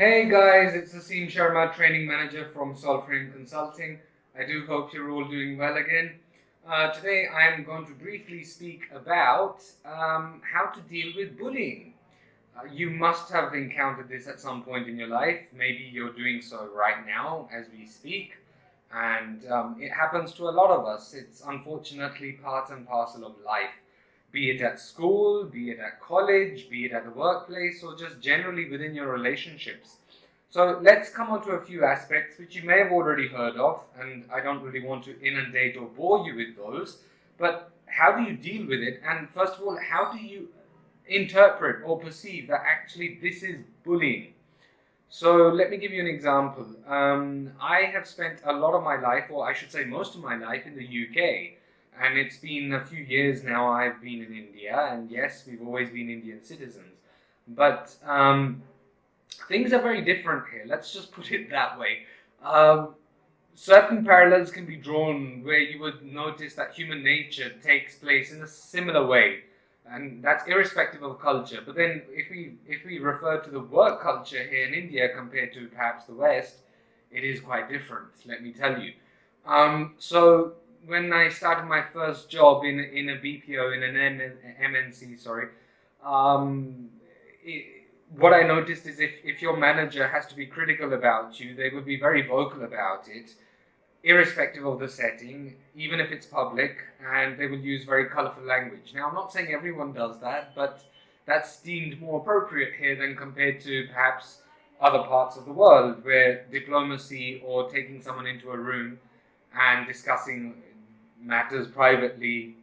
Hey guys, it's Asim Sharma, training manager from Solframe Consulting. I do hope you're all doing well again. Today I'm going to briefly speak about how to deal with bullying. You must have encountered this at some point in your life. Maybe you're doing so right now as we speak. And it happens to a lot of us. It's unfortunately part and parcel of life, be it at school, be it at college, be it at the workplace, or just generally within your relationships. So let's come on to a few aspects which you may have already heard of, and I don't really want to inundate or bore you with those, but how do you deal with it? And first of all, how do you interpret or perceive that actually this is bullying? So let me give you an example. I have spent a lot of my life, or I should say most of my life, in the UK. And it's been a few years now I've been in India. And yes, we've always been Indian citizens. But things are very different here. Let's just put it that way. Um, Certain parallels can be drawn where you would notice that human nature takes place in a similar way, and that's irrespective of culture. But then if we refer to the work culture here in India compared to perhaps the West, it is quite different, let me tell you. So when I started my first job in a BPO, in an MNC, sorry, um, what I noticed is if your manager has to be critical about you, they would be very vocal about it, irrespective of the setting, even if it's public, and they will use very colorful language. Now, I'm not saying everyone does that, but that's deemed more appropriate here than compared to perhaps other parts of the world where diplomacy or taking someone into a room and discussing matters privately,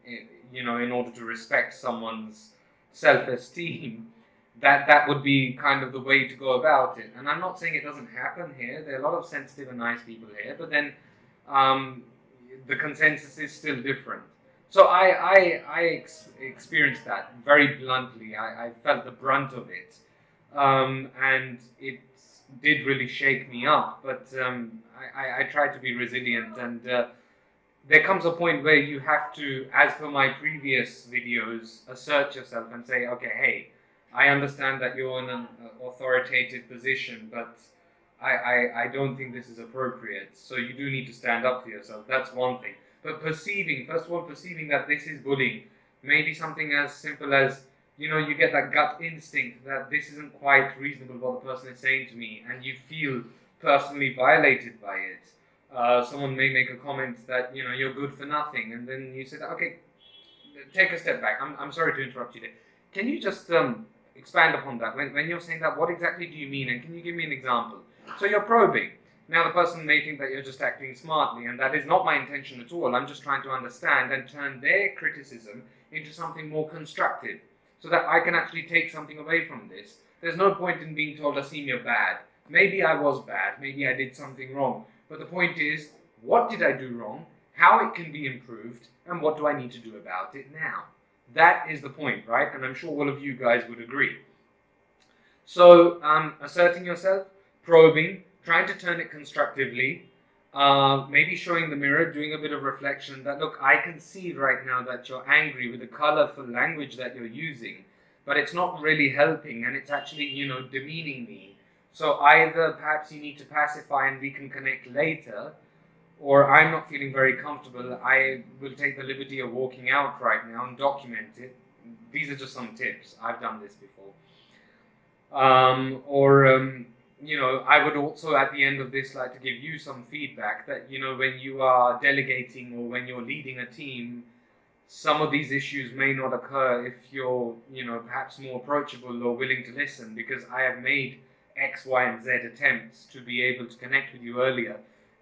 in order to respect someone's self-esteem, that would be kind of the way to go about it. And I'm not saying it doesn't happen here. There are a lot of sensitive and nice people here, but then um, the consensus is still different. So I experienced that very bluntly. I felt the brunt of it, and it did really shake me up. But I tried to be resilient, and there comes a point where you have to, as per my previous videos, assert yourself and say, okay, hey, I understand that you're in an authoritative position, but I don't think this is appropriate. So you do need to stand up for yourself. That's one thing. But first of all, perceiving that this is bullying, maybe something as simple as, you get that gut instinct that this isn't quite reasonable what the person is saying to me, and you feel personally violated by it. Someone may make a comment that, you're good for nothing, and then you say, okay, take a step back. I'm sorry to interrupt you there. Can you just expand upon that? When you're saying that, what exactly do you mean? And can you give me an example? So you're probing. Now the person may think that you're just acting smartly, and that is not my intention at all. I'm just trying to understand and turn their criticism into something more constructive, so that I can actually take something away from this. There's no point in being told, Asim, you're bad. Maybe I was bad. Maybe I did something wrong. But the point is, what did I do wrong? How it can be improved, and what do I need to do about it now? That is the point, right? And I'm sure all of you guys would agree. So, asserting yourself, probing, trying to turn it constructively, maybe showing the mirror, doing a bit of reflection that, look, I can see right now that you're angry with the colorful language that you're using, but it's not really helping, and it's actually, demeaning me. So either perhaps you need to pacify and we can connect later, or I'm not feeling very comfortable, I will take the liberty of walking out right now and document it. These are just some tips. I've done this before. I would also at the end of this like to give you some feedback that, when you are delegating or when you're leading a team, some of these issues may not occur if you're, perhaps more approachable or willing to listen, because I have made X, Y, and Z attempts to be able to connect with you earlier.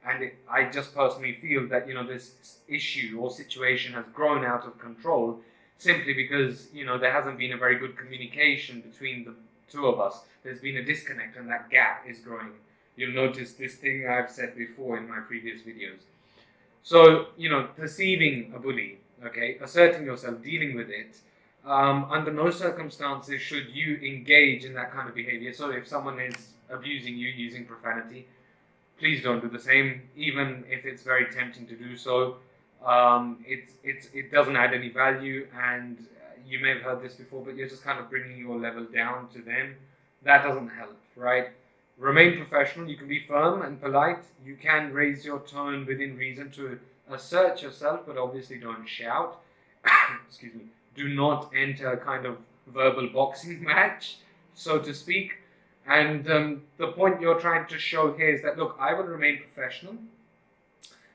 And I just personally feel that, this issue or situation has grown out of control simply because, there hasn't been a very good communication between the two of us. There's been a disconnect, and that gap is growing. You'll notice this thing I've said before in my previous videos. So, perceiving a bully, okay, asserting yourself, dealing with it, under no circumstances should you engage in that kind of behavior. So if someone is abusing you using profanity, please don't do the same, even if it's very tempting to do so. It doesn't add any value, and you may have heard this before, but you're just kind of bringing your level down to them. That doesn't help, right? Remain professional. You can be firm and polite. You can raise your tone within reason to assert yourself, but obviously don't shout. Excuse me. Do not enter a kind of verbal boxing match, so to speak. And the point you're trying to show here is that, look, I will remain professional.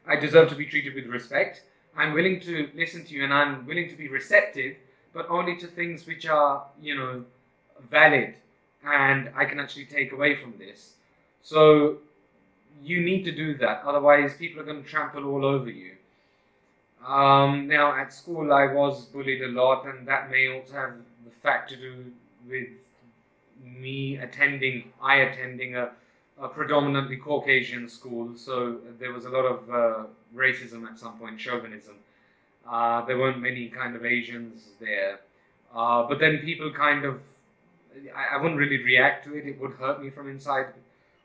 I deserve to be treated with respect. I'm willing to listen to you, and I'm willing to be receptive, but only to things which are, valid and I can actually take away from this. So you need to do that, otherwise people are going to trample all over you. Now, at school I was bullied a lot, and that may also have the fact to do with me attending a predominantly Caucasian school, so there was a lot of racism at some point, chauvinism. There weren't many kind of Asians there. But then people kind of, I wouldn't really react to it, it would hurt me from inside.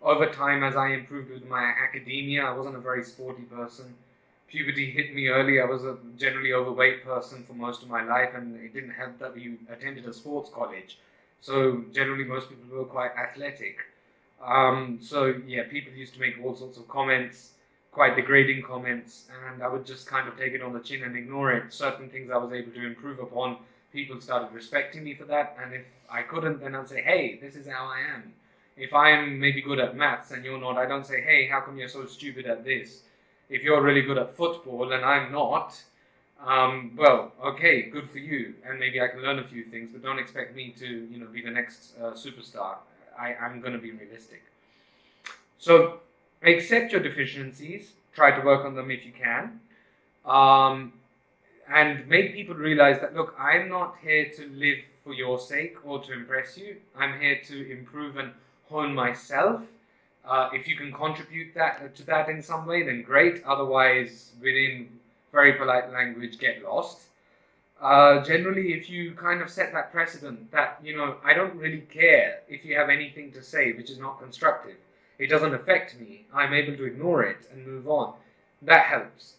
Over time, as I improved with my academia, I wasn't a very sporty person. Puberty hit me early. I was a generally overweight person for most of my life, and it didn't help that we attended a sports college. So generally most people were quite athletic. So yeah, people used to make all sorts of comments, quite degrading comments, and I would just kind of take it on the chin and ignore it. Certain things I was able to improve upon, people started respecting me for that, and if I couldn't, then I'd say, hey, this is how I am. If I'm maybe good at maths and you're not, I don't say, hey, how come you're so stupid at this? If you're really good at football and I'm not, well, okay, good for you, and maybe I can learn a few things, but don't expect me to, be the next superstar. I'm going to be realistic. So accept your deficiencies, try to work on them if you can, and make people realize that, look, I'm not here to live for your sake or to impress you. I'm here to improve and hone myself. If you can contribute to that in some way, then great. Otherwise, within very polite language, get lost. Generally, if you kind of set that precedent that, I don't really care if you have anything to say which is not constructive. It doesn't affect me. I'm able to ignore it and move on. That helps.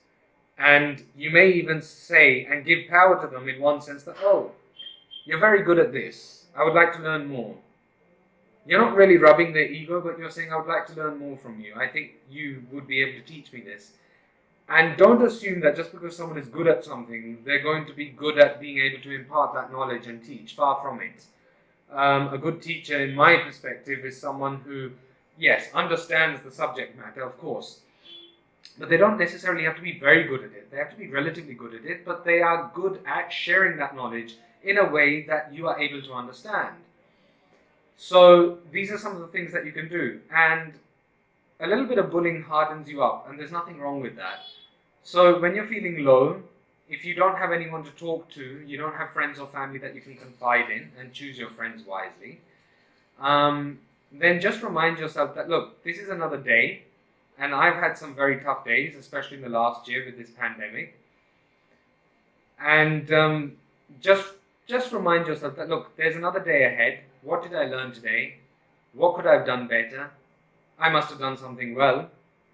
And you may even say and give power to them in one sense that, oh, you're very good at this. I would like to learn more. You're not really rubbing their ego, but you're saying, I would like to learn more from you. I think you would be able to teach me this. And don't assume that just because someone is good at something, they're going to be good at being able to impart that knowledge and teach. Far from it. A good teacher, in my perspective, is someone who, yes, understands the subject matter, of course. But they don't necessarily have to be very good at it. They have to be relatively good at it, but they are good at sharing that knowledge in a way that you are able to understand. So these are some of the things that you can do. And a little bit of bullying hardens you up, and there's nothing wrong with that. So when you're feeling low, if you don't have anyone to talk to, you don't have friends or family that you can confide in, and choose your friends wisely, then just remind yourself that, look, this is another day, and I've had some very tough days, especially in the last year with this pandemic. And just remind yourself that, look, there's another day ahead. What did I learn today? What could I have done better? I must have done something well.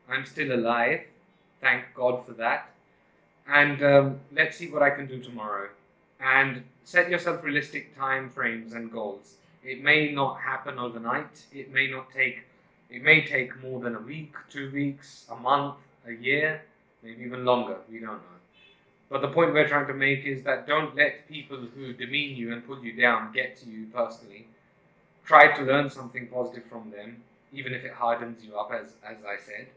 I'm still alive. Thank God for that. And let's see what I can do tomorrow. And set yourself realistic time frames and goals. It may not happen overnight. It may take more than a week, 2 weeks, a month, a year, maybe even longer. We don't know. But the point we're trying to make is that don't let people who demean you and pull you down get to you personally. Try to learn something positive from them, even if it hardens you up, as I said.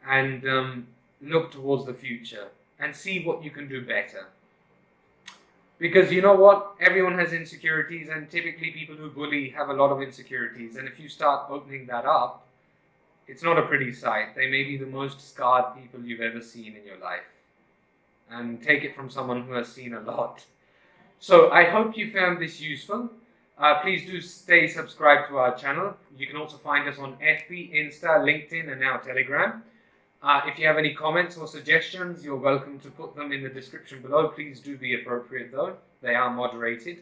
And look towards the future and see what you can do better. Because you know what? Everyone has insecurities, and typically people who bully have a lot of insecurities. And if you start opening that up, it's not a pretty sight. They may be the most scarred people you've ever seen in your life. And take it from someone who has seen a lot. So I hope you found this useful. Please do stay subscribed to our channel. You can also find us on FB, Insta, LinkedIn, and now Telegram. If you have any comments or suggestions, you're welcome to put them in the description below. Please do be appropriate though. They are moderated.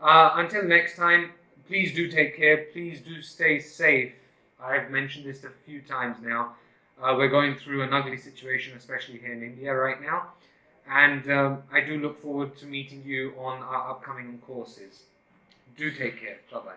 Until next time, please do take care. Please do stay safe. I've mentioned this a few times now. We're going through an ugly situation, especially here in India right now. And I do look forward to meeting you on our upcoming courses. Do take care. Bye-bye.